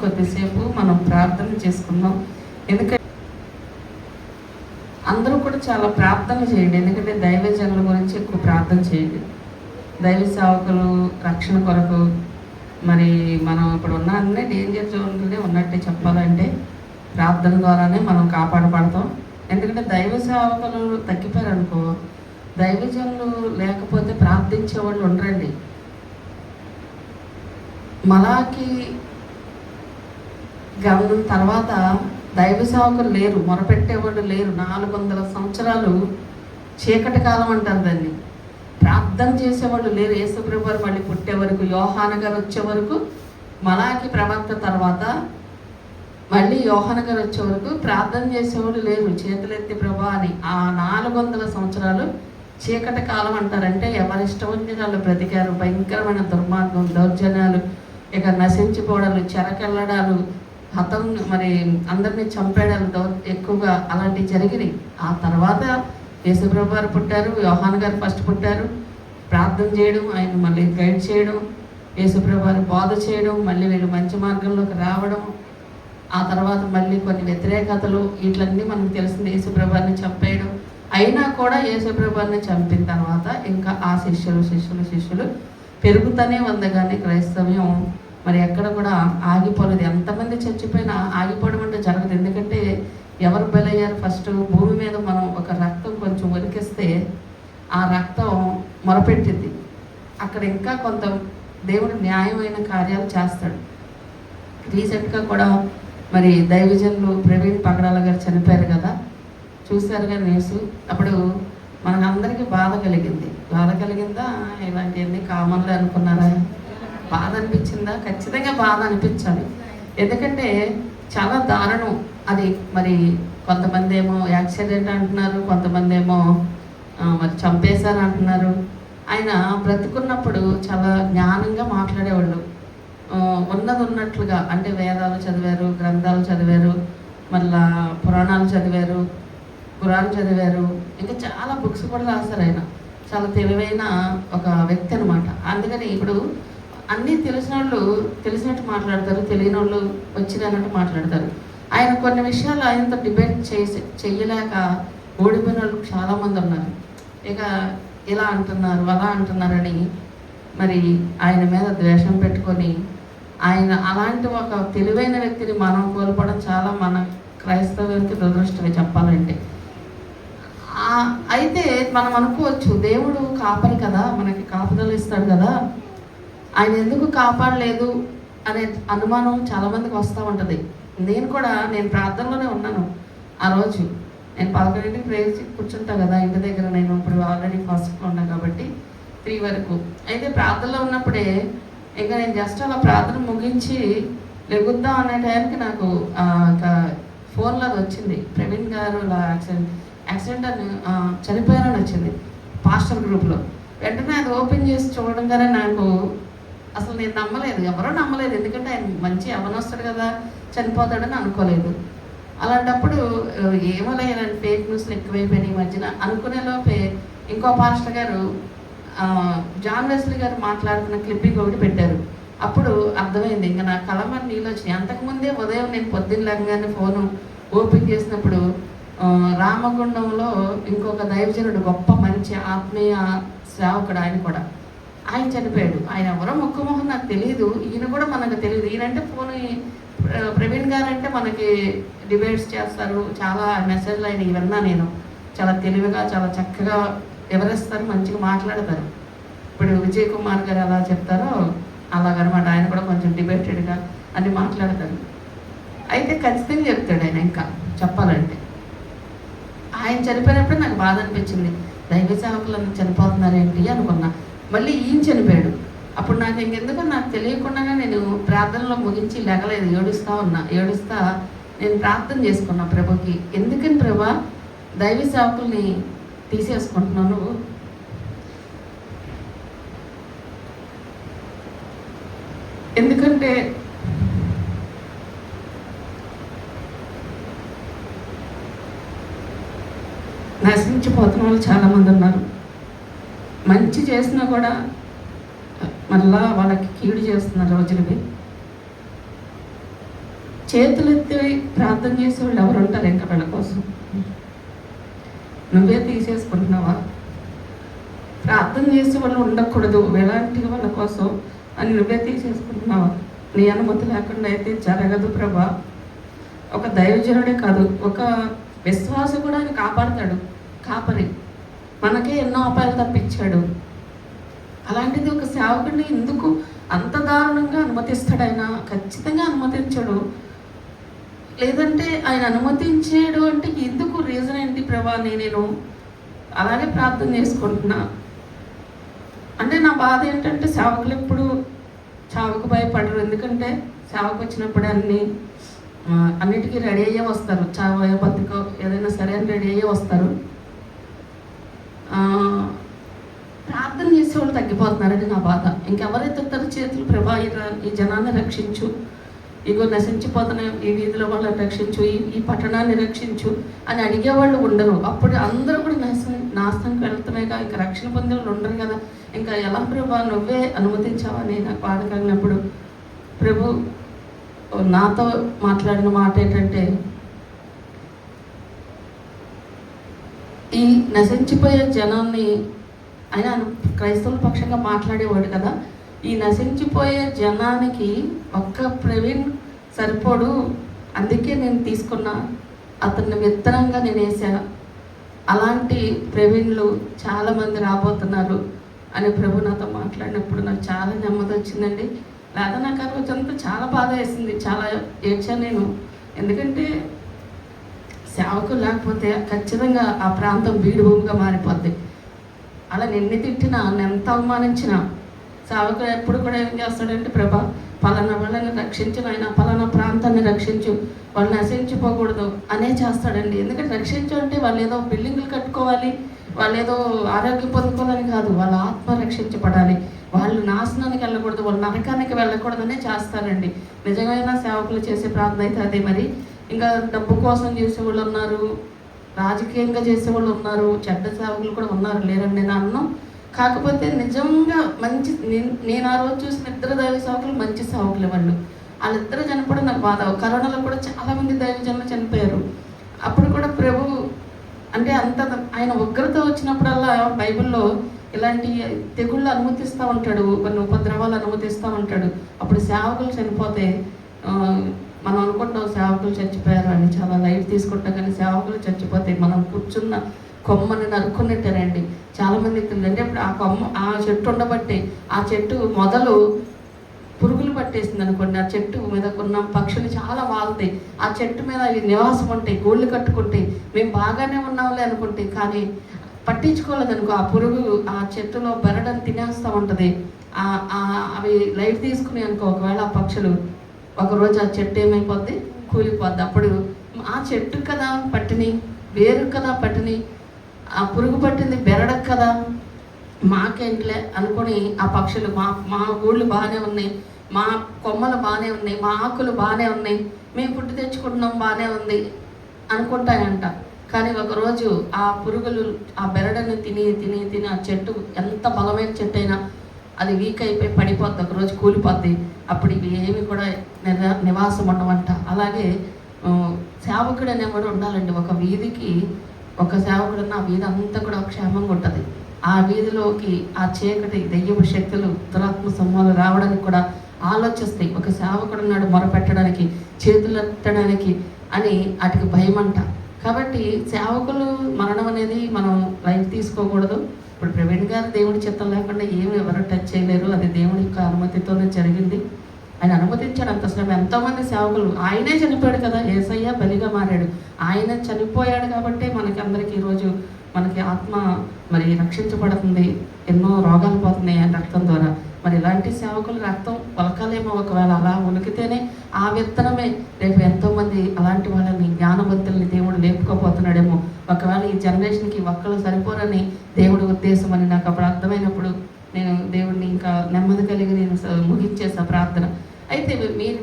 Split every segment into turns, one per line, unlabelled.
కొద్దిసేపు మనం ప్రార్థన చేసుకుందాం. ఎందుకంటే అందరూ కూడా చాలా ప్రార్థన చేయండి. ఎందుకంటే దైవజనుల గురించి ఎక్కువ ప్రార్థన చేయండి. దైవ సేవకులు రక్షణ కొరకు మరి మనం ఇప్పుడు ఉన్న అన్నీ డేంజర్ జోన్లోనే ఉన్నట్టే చెప్పాలంటే ప్రార్థన ద్వారానే మనం కాపాడబడతాం. ఎందుకంటే దైవ సేవకులు తగ్గిపోయారు అనుకో, దైవజనులు లేకపోతే ప్రార్థించే వాళ్ళు ఉండరండి. మలాకి గ్రంథం తర్వాత దైవ సేవకులు లేరు, మొరపెట్టేవాళ్ళు లేరు. 400 సంవత్సరాలు చీకటి కాలం అంటారు దాన్ని. ప్రార్థన చేసేవాళ్ళు లేరు. యేసుప్రభు వారు మళ్ళీ పుట్టే వరకు, యోహాను గారు వచ్చే వరకు, మలాకి ప్రవక్త తర్వాత మళ్ళీ యోహాను గారు వచ్చే వరకు ప్రార్థన చేసేవాళ్ళు లేరు. చేతులెత్తి ప్రభా అని. ఆ 400 సంవత్సరాలు చీకటి కాలం అంటారంటే ఎవరిష్టం వచ్చి వాళ్ళు బ్రతికారు. భయంకరమైన దుర్మార్గం, దౌర్జన్యాలు, ఇక నశించిపోవడాలు, చెరకెళ్ళడాలు, మరి అందరినీ చంపేయడాలు ఎక్కువగా అలాంటివి జరిగినాయి. ఆ తర్వాత యేసుప్రభు వారు పుట్టారు, యోహాను గారు ఫస్ట్ పుట్టారు. ప్రార్థన చేయడం, ఆయన మళ్ళీ గైడ్ చేయడం, యేసుప్రభు వారు బోధ చేయడం, మళ్ళీ వీళ్ళు మంచి మార్గంలోకి రావడం, ఆ తర్వాత మళ్ళీ కొన్ని వ్యతిరేకతలు, వీటిలన్నీ మనకు తెలిసింది. యేసుప్రభు వారిని చంపేయడం. అయినా కూడా యేసుప్రభు వారిని చంపిన తర్వాత ఇంకా ఆ శిష్యులు పెరుగుతూనే ఉంది. కానీ క్రైస్తవ్యం మరి ఎక్కడ కూడా ఆగిపోలేదు. ఎంతమంది చచ్చిపోయినా ఆగిపోవడం అంటే జరగదు. ఎందుకంటే ఎవరు బలయ్యారు? ఫస్ట్ భూమి మీద మనం ఒక రక్తం కొంచెం ఒలికిస్తే ఆ రక్తం మొరపెట్టింది. అక్కడ ఇంకా కొంత దేవుడు న్యాయమైన కార్యాలు చేస్తాడు. రీసెంట్గా కూడా మరి దైవజనులు ప్రవీణ్ పగడాల గారు చనిపోయారు కదా, చూశారుగా న్యూస్. అప్పుడు మనకందరికీ బాధ కలిగిందా? ఇలాంటివన్నీ కామన్లే అనుకున్నారా? బాధ అనిపించిందా? ఖచ్చితంగా బాధ అనిపించాలి. ఎందుకంటే చాలా దారుణం అది. మరి కొంతమంది ఏమో యాక్సిడెంట్ అంటున్నారు, కొంతమంది ఏమో మరి చంపేశారు అంటున్నారు. ఆయన బ్రతుకున్నప్పుడు చాలా జ్ఞానంగా మాట్లాడేవాళ్ళు. ఉన్నది ఉన్నట్లుగా, అంటే వేదాలు చదివారు, గ్రంథాలు చదివారు, మళ్ళా పురాణాలు చదివారు, ఖురాన్ చదివారు, ఇంకా చాలా బుక్స్ కూడా రాశారు. ఆయన చాలా తెలివైన ఒక వ్యక్తి అనమాట. అందుకని ఇప్పుడు అన్నీ తెలిసిన వాళ్ళు తెలిసినట్టు మాట్లాడతారు, తెలియని వాళ్ళు వచ్చినట్టు మాట్లాడతారు. ఆయన కొన్ని విషయాలు ఆయనతో డిబేట్ చెయ్యలేక ఓడిపోయిన వాళ్ళు చాలామంది ఉన్నారు. ఇక ఇలా అంటున్నారు, అలా అంటున్నారని మరి ఆయన మీద ద్వేషం పెట్టుకొని, ఆయన అలాంటి ఒక తెలివైన వ్యక్తిని మనం కోల్పోవడం చాలా మన క్రైస్తవానికి దురదృష్టమే చెప్పాలంటే. అయితే మనం అనుకోవచ్చు, దేవుడు కాపరి కదా, మనకి కాపుదలు ఇస్తాడు కదా, ఆయన ఎందుకు కాపాడలేదు అనే అనుమానం చాలామందికి వస్తూ ఉంటుంది. నేను ప్రార్థనలోనే ఉన్నాను. ఆ రోజు నేను 11ంటికి ప్రేయర్ కూర్చుంటా కదా ఇంటి దగ్గర. నేను ఇప్పుడు ఆల్రెడీ ఫస్ట్లో ఉన్నాను కాబట్టి 3 వరకు. అయితే ప్రార్థనలో ఉన్నప్పుడే ఇంకా నేను జస్ట్ అలా ప్రార్థన ముగించి లెగుద్దాం అనే టైంకి నాకు ఫోన్లో అది వచ్చింది, ప్రవీణ్ గారు ఇలా యాక్సిడెంట్ అని చనిపోయారని వచ్చింది పాస్టర్ గ్రూప్లో. వెంటనే అది ఓపెన్ చేసి చూడంగానే నాకు అసలు నేను నమ్మలేదు, ఎవరో నమ్మలేదు. ఎందుకంటే ఆయన మంచి యవ్వనస్తుడు కదా, చనిపోతాడని అనుకోలేదు. అలాంటప్పుడు ఏమోలే ఇలాంటి ఫేక్ న్యూస్లు ఎక్కువైపోయినాయి ఈ మధ్యన అనుకునేలోపే ఇంకో పాస్టర్ గారు జాన్ వెస్లీ గారు మాట్లాడుతున్న క్లిప్పింగ్ ఒకటి పెట్టారు. అప్పుడు అర్థమైంది, ఇంకా నా కలమని నీళ్ళు వచ్చినాయి. అంతకుముందే ఉదయం నేను పొద్దున్న లేవగానే ఫోను ఓపెన్ చేసినప్పుడు రామగుండంలో ఇంకొక దైవజనుడు, గొప్ప మంచి ఆత్మీయ సేవకుడు, ఆయన చనిపోయాడు. ఆయన ఎవరో ముక్కుమొహం నాకు తెలియదు, ఈయన కూడా మనకు తెలియదు. ఈయనంటే ఫోన్ ప్రవీణ్ గారు అంటే మనకి డిబేట్స్ చేస్తారు, చాలా మెసేజ్లు ఆయన ఇవన్నా నేను చాలా తెలివిగా చాలా చక్కగా వివరిస్తారు, మంచిగా మాట్లాడతారు. ఇప్పుడు విజయ్ కుమార్ గారు ఎలా చెప్తారో అలాగనమాట. ఆయన కూడా కొంచెం డిబేటెడ్గా అన్ని మాట్లాడతారు. అయితే ఖచ్చితంగా చెప్తాడు ఆయన. ఇంకా చెప్పాలంటే ఆయన చనిపోయినప్పుడు నాకు బాధ అనిపించింది, దైవ సేవకులు చనిపోతున్నారేంటి అనుకున్నా. మళ్ళీ ఈయన చనిపోయాడు. అప్పుడు నాకు ఇంకెందుకో నాకు తెలియకుండానే నేను ప్రార్థనలో ముగించి లెగలేదు, ఏడుస్తా నేను ప్రార్థన చేసుకున్నా ప్రభుకి. ఎందుకని ప్రభా దైవ సేవకుల్ని తీసేసుకుంటున్నాను, ఎందుకంటే నశించిపోతున్న వాళ్ళు చాలామంది ఉన్నారు. మంచి చేసినా కూడా మళ్ళా వాళ్ళకి కీడు చేస్తున్న రోజులవి. చేతులెత్తి ప్రార్థన చేసేవాళ్ళు ఎవరు ఉంటారు ఇంకా వీళ్ళ కోసం? నువ్వే తీసేసుకుంటున్నావా? ప్రార్థన చేసే వాళ్ళు ఉండకూడదు ఎలాంటి వాళ్ళ కోసం అని నువ్వే తీసేసుకుంటున్నావా? నీ అనుమతి లేకుండా అయితే జరగదు ప్రభా. ఒక దైవజనుడే కాదు, ఒక విశ్వాస కూడా ఆయన కాపాడతాడు. కాపరి మనకే ఎన్నో అపాయాలు తప్పించాడు. అలాంటిది ఒక సేవకుడిని ఎందుకు అంత దారుణంగా అనుమతిస్తాడు? ఆయన ఖచ్చితంగా అనుమతించడు. లేదంటే ఆయన అనుమతించాడు అంటే ఎందుకు? రీజన్ ఏంటి ప్రభా? నేను అలాగే ప్రార్థన చేసుకుంటున్నా. అంటే నా బాధ ఏంటంటే సేవకులు ఎప్పుడు చావుకు భయపడరు. ఎందుకంటే సేవకు వచ్చినప్పుడు అన్నిటికీ రెడీ అయ్యే వస్తారు. చావు బతుకో ఏదైనా సరే అని రెడీ అయ్యే వస్తారు. ప్రార్థన చేసేవాళ్ళు తగ్గిపోతున్నారని నా బాధ. ఇంకెవరైతే చేతులు ప్రభా ఈ జనాన్ని రక్షించు, ఇగో నశించిపోతున్న ఈ వీధిలో వాళ్ళని రక్షించు, ఈ పట్టణాన్ని రక్షించు అని అడిగేవాళ్ళు ఉండరు. అప్పుడు అందరూ కూడా నాశనంకి వెళ్తున్నాయిగా, ఇంకా రక్షణ పొందే వాళ్ళు ఉండరు కదా. ఇంకా ఎలా ప్రభా నువ్వే అనుమతించావని నాకు బాధ కలిగినప్పుడు ప్రభు నాతో మాట్లాడిన మాట ఏంటంటే, ఈ నశించిపోయే జనాన్ని ఆయన క్రైస్తవుల పక్షంగా మాట్లాడేవాడు కదా. ఈ నశించిపోయే జనానికి ఒక్క ప్రవీణ్ సరిపోడు, అందుకే నేను తీసుకున్నా, అతన్ని విత్తనంగా నేను వేసా. అలాంటి ప్రవీణ్లు చాలామంది రాబోతున్నారు అని ప్రభు నాతో మాట్లాడినప్పుడు నాకు చాలా నెమ్మది వచ్చిందండి. లేదా నాకు ఆ రోజంతా చాలా బాధ వేసింది, చాలా ఏడ్చాను నేను. ఎందుకంటే సేవకులు లేకపోతే ఖచ్చితంగా ఆ ప్రాంతం బీడు భూమిగా మారిపోద్ది. అలా నిన్ను తిట్టినా, ఎంత అవమానించినా సేవకుడు ఎప్పుడు కూడా ఏం చేస్తాడంటే, ప్రభా పలానా వాళ్ళని రక్షించిన, ఆయన పలానా ప్రాంతాన్ని రక్షించు, వాళ్ళు నశించిపోకూడదు అనే చేస్తాడండి. ఎందుకంటే రక్షించు అంటే వాళ్ళు ఏదో బిల్డింగులు కట్టుకోవాలి, వాళ్ళు ఏదో ఆరోగ్యం పొందుకోవాలని కాదు, వాళ్ళ ఆత్మ రక్షించబడాలి, వాళ్ళు నాశనానికి వెళ్ళకూడదు, వాళ్ళు నరకానికి వెళ్ళకూడదనే చేస్తారండి. నిజమైన సేవకులు చేసే ప్రార్థన అయితే అదే. మరి ఇంకా డబ్బు కోసం చేసేవాళ్ళు ఉన్నారు, రాజకీయంగా చేసేవాళ్ళు ఉన్నారు, చెడ్డ సేవకులు కూడా ఉన్నారు, లేరండి నేను అన్నం. కాకపోతే నిజంగా మంచి నేను ఆ రోజు చూసిన ఇద్దరు దైవ సేవకులు మంచి సేవకులు. వాళ్ళిద్దరు చనిపోవడం నాకు బాధ. కరోనాలో కూడా చాలామంది దైవజనులు చనిపోయారు. అప్పుడు కూడా ప్రభు అంటే అంత ఆయన ఉగ్రత వచ్చినప్పుడల్లా బైబిల్లో ఇలాంటి తెగుళ్ళు అనుమతిస్తూ ఉంటాడు, కొన్ని ఉపద్రవాలు అనుమతిస్తూ ఉంటాడు. అప్పుడు సేవకులు చనిపోతే మనం అనుకుంటాం సేవకులు చచ్చిపోయారు అని, చాలా లైట్ తీసుకుంటాం. కానీ సేవకులు చచ్చిపోతే మనం కూర్చున్న కొమ్మని నరుక్కున్నట్టారండి. చాలామంది అంటే ఇప్పుడు ఆ చెట్టు ఉండబట్టి ఆ చెట్టు మొదలు పురుగులు పట్టేసింది అనుకోండి, ఆ చెట్టు మీద ఉన్న పక్షులు చాలా వాళ్తాయి, ఆ చెట్టు మీద అవి నివాసం ఉంటాయి, గూళ్ళు కట్టుకుంటాయి. మేము బాగానే ఉన్నాంలే అనుకుంటే, కానీ పట్టించుకోలేదనుకో ఆ పురుగు ఆ చెట్టులో బెరడని తినేస్తూ ఉంటుంది. అవి లైట్ తీసుకుని అనుకో, ఒకవేళ ఆ పక్షులు ఒకరోజు ఆ చెట్టు ఏమైపోద్ది, కూలిపోద్ది. అప్పుడు ఆ చెట్టు కదా పట్టిని, వేరు కదా పట్టిని, ఆ పురుగు పట్టింది బెరడకు కదా, మాకేంట్లే అనుకొని ఆ పక్షులు మా గూళ్ళు బాగానే ఉన్నాయి, మా కొమ్మలు బాగానే ఉన్నాయి, మా ఆకులు బాగానే ఉన్నాయి, మేము పుట్టి తెచ్చుకుంటున్నాం బాగానే ఉంది అనుకుంటాయంట. కానీ ఒకరోజు ఆ పురుగులు ఆ బెరడని తిని తిని తిని ఆ చెట్టు ఎంత బలమైన చెట్టు అయినా అది వీక్ అయిపోయి పడిపోద్ది, ఒకరోజు కూలిపోద్ది. అప్పుడు ఇవి ఏమి కూడా నివాసం ఉండవంట. అలాగే సేవకుడు అనేవాడు ఉండాలండి. ఒక వీధికి ఒక సేవకుడు ఉన్న ఆ వీధి అంతా కూడా క్షేమంగా ఉంటుంది. ఆ వీధిలోకి ఆ చీకటి దెయ్యపు శక్తులు దురాత్మ సమూహాలు రావడానికి కూడా ఆలోచిస్తాయి. ఒక సేవకుడు ఉన్నాడు మొరపెట్టడానికి, చేతులు ఎత్తడానికి అని వాటికి భయం అంట. కాబట్టి సేవకులు మరణం అనేది మనం లైఫ్ తీసుకోకూడదు. ఇప్పుడు ప్రవీణ్ గారు దేవుడి చిత్తం లేకుండా ఏమి ఎవరు టచ్ చేయలేరు, అది దేవుడి యొక్క అనుమతితోనే జరిగింది. ఆయన అనుమతించాడు అంత శ్రమ. ఎంతోమంది సేవకులు, ఆయనే చనిపోయాడు కదా, యేసయ్య బలిగా మారాడు, ఆయన చనిపోయాడు కాబట్టి మనకి అందరికీ ఈరోజు మనకి ఆత్మ మరి రక్షించబడుతుంది, ఎన్నో రోగాలు పోతున్నాయి ఆయన రక్తం ద్వారా. మరి ఇలాంటి సేవకులు రక్తం ఒలకాలేమో, ఒకవేళ అలా ఉలికితేనే ఆ విత్తనమే రేపు ఎంతోమంది అలాంటి వాళ్ళని జ్ఞానవంతుల్ని దేవుడు లేపుకోపోతున్నాడేమో. ఒకవేళ ఈ జనరేషన్కి ఒక్కళ్ళు సరిపోరని దేవుడి ఉద్దేశం అని నాకు అప్పుడు అర్థమైనప్పుడు నేను దేవుడిని ఇంకా నెమ్మది కలిగి నేను ముగించేసా ప్రార్థన. అయితే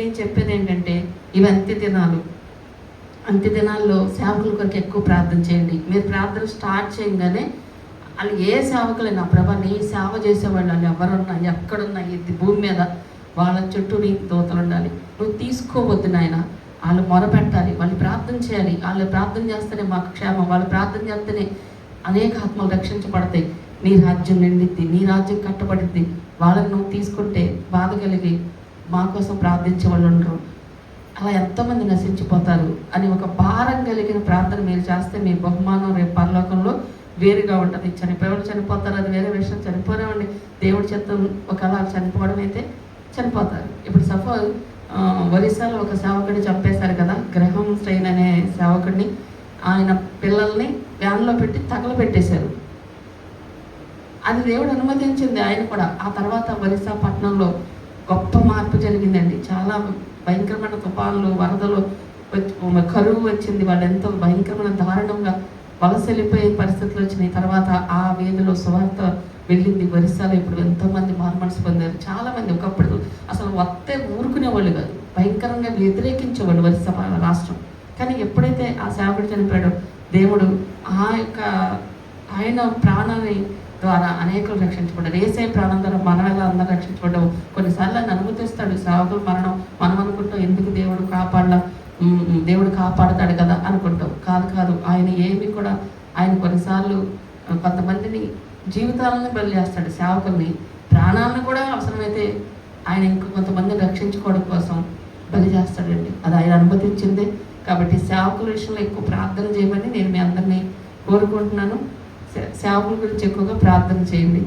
నేను చెప్పేది ఏంటంటే, ఇవి అంత్య దినాల్లో సేవకుల కొరకు ఎక్కువ ప్రార్థన చేయండి. మీరు ప్రార్థన స్టార్ట్ చేయగానే వాళ్ళు ఏ సేవకులైనా, ప్రభా నీ సేవ చేసేవాళ్ళు వాళ్ళు ఎవరున్నా ఎక్కడున్నా ఈ భూమి మీద వాళ్ళ చుట్టూ నీ దూతలు ఉండాలి. నువ్వు తీసుకోవద్దు నాయన, వాళ్ళు మొరపెట్టాలి, వాళ్ళు ప్రార్థన చేయాలి. వాళ్ళు ప్రార్థన చేస్తేనే మాకు క్షేమం, వాళ్ళు ప్రార్థన చేస్తేనే అనేక ఆత్మలు రక్షించబడతాయి. నీ రాజ్యం నిండిద్ది, నీ రాజ్యం కట్టబడిద్ది. వాళ్ళని నువ్వు తీసుకుంటే బాధ కలిగి మా కోసం ప్రార్థించే వాళ్ళు ఉండరు, అలా ఎంతోమంది నశించిపోతారు అని ఒక భారం కలిగిన ప్రార్థన మీరు చేస్తే మీ బహుమానం రేపు పరలోకంలో వేరుగా ఉంటుంది. చనిపోయేవాళ్ళు చనిపోతారు, అది వేరే విషయం. చనిపోలేవండి, దేవుడి చిత్తం ఒకవేళ చనిపోవడం అయితే చనిపోతారు. ఇప్పుడు సపోజ్ ఒరిస్సాలో ఒక సేవకుడిని చంపేశారు కదా, గ్రహం స్ట్రెయిన్ అనే సేవకుడిని. ఆయన పిల్లల్ని వ్యాన్లో పెట్టి తగలబెట్టేశారు. అది దేవుడు అనుమతించింది. ఆయన కూడా ఆ తర్వాత ఒరిస్సా పట్టణంలో గొప్ప మార్పు జరిగిందండి. చాలా భయంకరమైన తుఫాన్లు, వరదలు, కరువు వచ్చింది. వాళ్ళు ఎంతో భయంకరమైన దారుణంగా వలస వెళ్ళిపోయే పరిస్థితులు వచ్చినాయి. తర్వాత ఆ వీధిలో సువార్త వెళ్ళింది. ఒరిస్సాలో ఇప్పుడు ఎంతోమంది మారుమనసు పొందారు. చాలామంది ఒకప్పుడు అసలు వస్తే ఊరుకునేవాళ్ళు కాదు, భయంకరంగా వ్యతిరేకించేవాళ్ళు ఒరిస్సా రాష్ట్రం. కానీ ఎప్పుడైతే ఆ సేవకుడు చనిపోయాడో దేవుడు ఆయన ప్రాణాన్ని ద్వారా అనేకులు రక్షించబడ్డారు. ఏసే ప్రాణం ద్వారా మనం ఎలా అందరూ రక్షించబడ్డాం. కొన్నిసార్లు ఆయన అనుమతిస్తాడు సేవకులు మరణం. మనం అనుకుంటాం ఎందుకు దేవుడు కాపాడతాడు కదా అనుకుంటాం. కాదు, ఆయన ఏమి కూడా ఆయన కొన్నిసార్లు కొంతమందిని జీవితాలను బలి చేస్తాడు, సేవకుల్ని ప్రాణాలను కూడా అవసరమైతే ఆయన కొంతమందిని రక్షించుకోవడం కోసం బలి చేస్తాడండి. అది ఆయన అనుమతించిందే. కాబట్టి సేవకుల విషయంలో ఎక్కువ ప్రార్థన చేయమని నేను మీ అందరినీ కోరుకుంటున్నాను. సేవకుల గురించి ఎక్కువగా ప్రార్థన చేయండి.